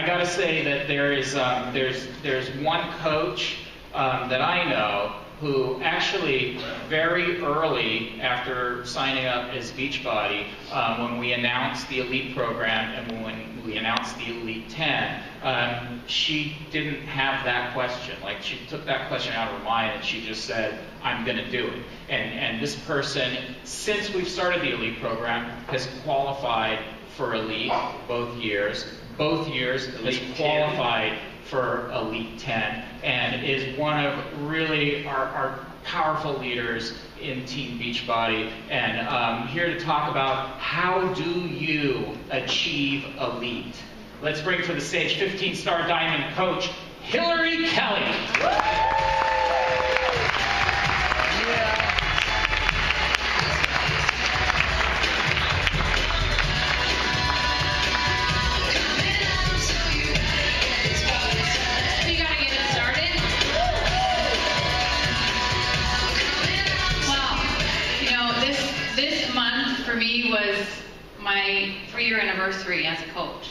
I got to say that there's one coach that I know who actually very early after signing up as Beachbody, when we announced the Elite program and when we announced the Elite 10, she didn't have that question. Like, she took that question out of her mind and she just said, I'm going to do it. And this person, since we've started the Elite program, has qualified for Elite both years. Both years has qualified for Elite 10 and is one of really our powerful leaders in Team Beachbody, and here to talk about how do you achieve Elite. Let's bring to the stage 15-star Diamond Coach, Hillary Kelly. Was my 3-year anniversary as a coach,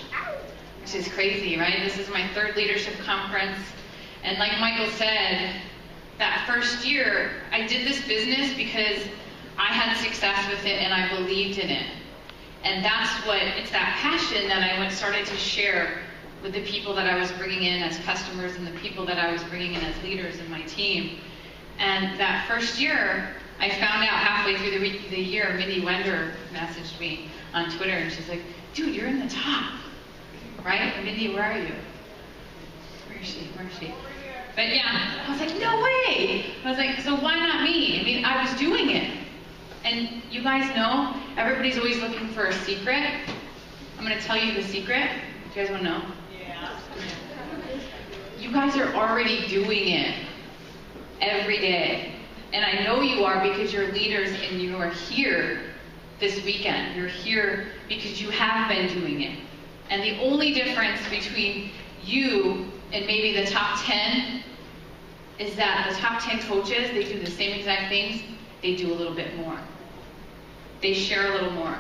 which is crazy, right? This is my 3rd leadership conference, and like Michael said, that first year I did this business because I had success with it and I believed in it, and it's that passion that I started to share with the people that I was bringing in as customers and the people that I was bringing in as leaders in my team. And that first year, I found out halfway through the year, Mindy Wender messaged me on Twitter, and she's like, dude, you're in the top, right? Mindy, where are you? Where is she? But yeah, I was like, no way! I was like, so why not me? I mean, I was doing it. And you guys know, everybody's always looking for a secret. I'm going to tell you the secret. You guys want to know? Yeah. You guys are already doing it every day. And I know you are because you're leaders and you are here this weekend. You're here because you have been doing it. And the only difference between you and maybe the top 10 is that the top 10 coaches, they do the same exact things, they do a little bit more. They share a little more.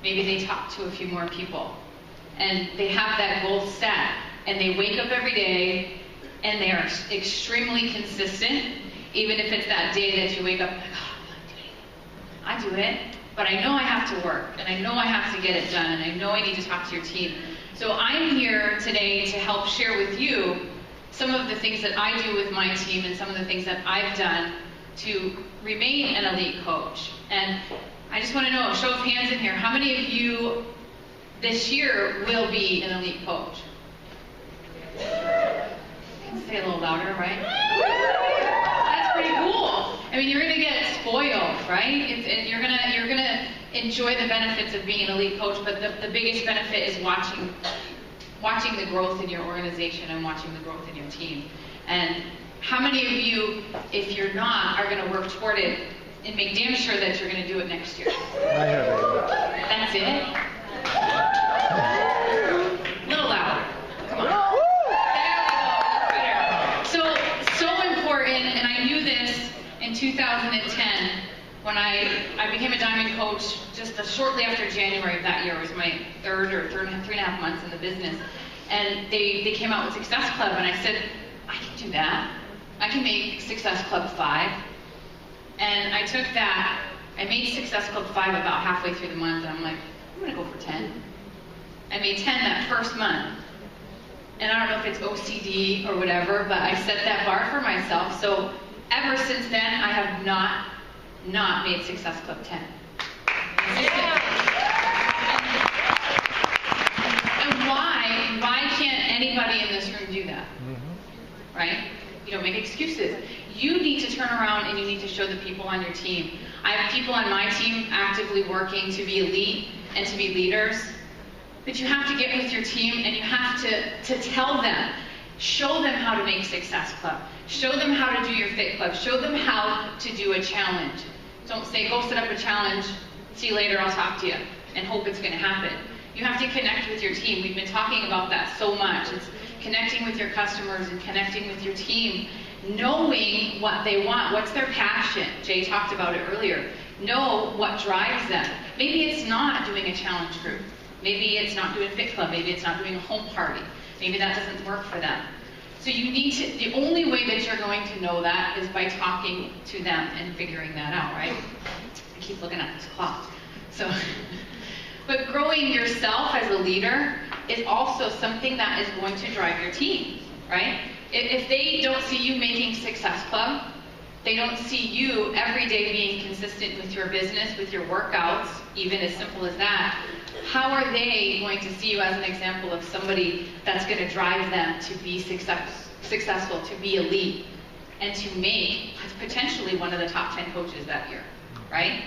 Maybe they talk to a few more people. And they have that goal set. And they wake up every day and they are extremely consistent. Even if it's that day that you wake up like, oh, I'm not doing it. I do it, but I know I have to work, and I know I have to get it done, and I know I need to talk to your team. So I'm here today to help share with you some of the things that I do with my team and some of the things that I've done to remain an elite coach. And I just want to know, a show of hands in here, how many of you this year will be an elite coach? Say a little louder, right? Pretty cool. I mean, you're gonna get spoiled, right? You're gonna enjoy the benefits of being an elite coach, but the biggest benefit is watching the growth in your organization and watching the growth in your team. And how many of you, if you're not, are gonna work toward it and make damn sure that you're gonna do it next year? I have it. That's it? A little louder. Come on. And I knew this in 2010 when I became a Diamond Coach just shortly after January of that year. It was my 3.5 months in the business. And they came out with Success Club, and I said, I can do that. I can make Success Club 5. And I took that, I made Success Club 5 about halfway through the month, and I'm like, I'm going to go for 10. I made 10 that first month. And I don't know if it's OCD or whatever, but I set that bar for myself. So ever since then, I have not made Success Club 10. Yeah. And why can't anybody in this room do that? Mm-hmm. Right? You don't make excuses. You need to turn around and you need to show the people on your team. I have people on my team actively working to be elite and to be leaders. But you have to get with your team and you have to tell them, show them how to make Success Club, show them how to do your Fit Club, show them how to do a challenge. Don't say, go set up a challenge, see you later, I'll talk to you, and hope it's going to happen. You have to connect with your team. We've been talking about that so much. It's connecting with your customers and connecting with your team, knowing what they want, what's their passion. Jay talked about it earlier. Know what drives them. Maybe it's not doing a challenge group. Maybe it's not doing Fit Club. Maybe it's not doing a home party. Maybe that doesn't work for them. So you need to, the only way that you're going to know that is by talking to them and figuring that out, right? I keep looking at this clock. So, but growing yourself as a leader is also something that is going to drive your team, right? If they don't see you making Success Club, they don't see you every day being consistent with your business, with your workouts, even as simple as that, how are they going to see you as an example of somebody that's going to drive them to be successful, to be elite, and to make potentially one of the top 10 coaches that year, right?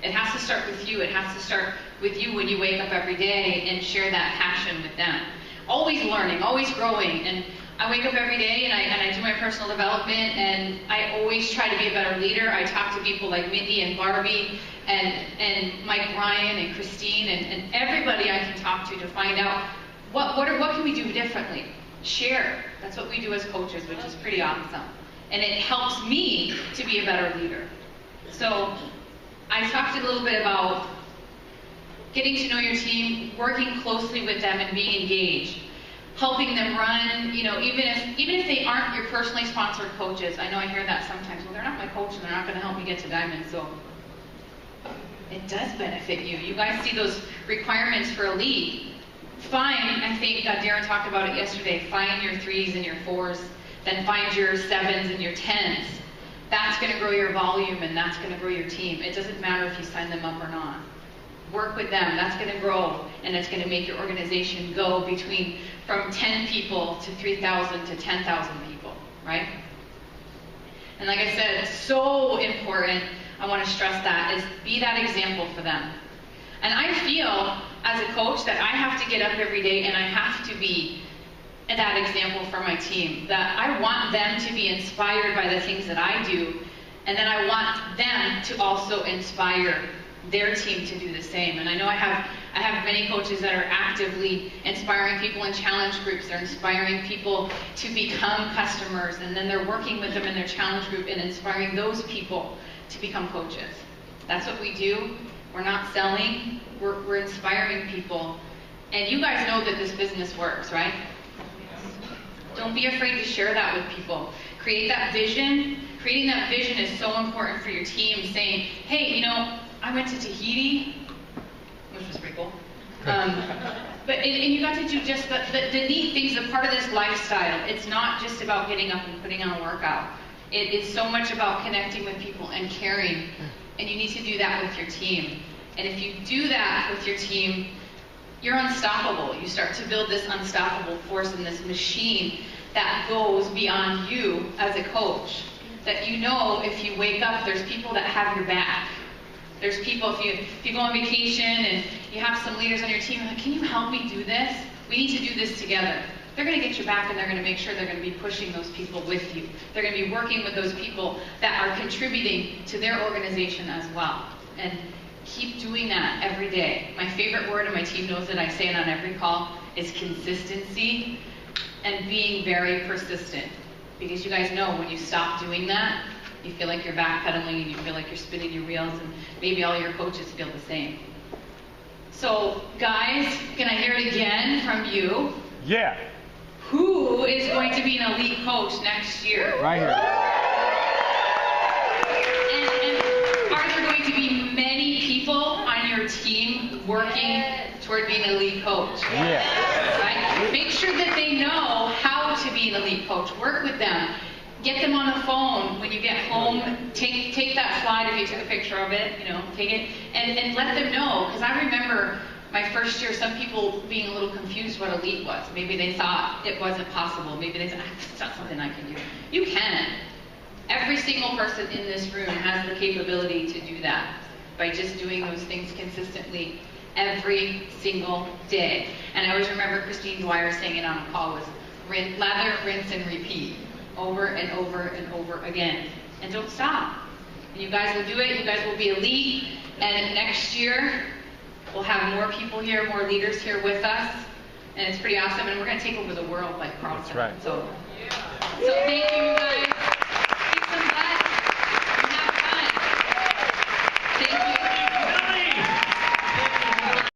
It has to start with you. It has to start with you when you wake up every day and share that passion with them. Always learning, always growing. And I wake up every day and I do my personal development, and I always try to be a better leader. I talk to people like Mindy and Barbie and Mike Ryan and Christine and everybody I can talk to find out what can we do differently. Share. That's what we do as coaches, which is pretty awesome. And it helps me to be a better leader. So I talked a little bit about getting to know your team, working closely with them and being engaged, helping them run, you know, even if they aren't your personally sponsored coaches. I know I hear that sometimes. Well, they're not my coach and they're not going to help me get to Diamond. So it does benefit you. You guys see those requirements for elite. Find, I think Darren talked about it yesterday, find your 3s and your 4s, then find your 7s and your 10s. That's going to grow your volume and that's going to grow your team. It doesn't matter if you sign them up or not. Work with them. That's going to grow, and it's going to make your organization go from 10 people to 3,000 to 10,000 people, right? And like I said, it's so important, I want to stress that, is be that example for them. And I feel, as a coach, that I have to get up every day and I have to be that example for my team, that I want them to be inspired by the things that I do, and then I want them to also inspire their team to do the same. And I know I have many coaches that are actively inspiring people in challenge groups. They're inspiring people to become customers, and then they're working with them in their challenge group and inspiring those people to become coaches. That's what we do. We're not selling, we're inspiring people. And you guys know that this business works, right? Don't be afraid to share that with people. Create that vision. Creating that vision is so important for your team, saying, hey, you know, I went to Tahiti, which was pretty cool. And you got to do just the neat things, a part of this lifestyle. It's not just about getting up and putting on a workout. It is so much about connecting with people and caring. And you need to do that with your team. And if you do that with your team, you're unstoppable. You start to build this unstoppable force in this machine that goes beyond you as a coach. That you know, if you wake up, there's people that have your back. There's people, if you go on vacation and you have some leaders on your team, like, can you help me do this? We need to do this together. They're going to get your back, and they're going to make sure they're going to be pushing those people with you. They're going to be working with those people that are contributing to their organization as well. And keep doing that every day. My favorite word, and my team knows that I say it on every call, is consistency and being very persistent. Because you guys know when you stop doing that, you feel like you're backpedaling and you feel like you're spinning your wheels, and maybe all your coaches feel the same. So, guys, can I hear it again from you? Yeah. Who is going to be an elite coach next year? Right here. And are there going to be many people on your team working toward being an elite coach? Yeah. Right? Make sure that they know how to be an elite coach. Work with them. Get them on the phone when you get home. Take that slide if you took a picture of it, you know, take it, and let them know. Because I remember my first year, some people being a little confused what elite was. Maybe they thought it wasn't possible. Maybe they thought, it's not something I can do. You can. Every single person in this room has the capability to do that by just doing those things consistently every single day. And I always remember Christine Dwyer saying it on a call was, lather, rinse, and repeat. Over and over and over again. And don't stop. And you guys will do it. You guys will be elite. And next year, we'll have more people here, more leaders here with us. And it's pretty awesome. And we're going to take over the world like Carl said. That's right. So thank you, guys. Kick some butt and have fun. Thank you.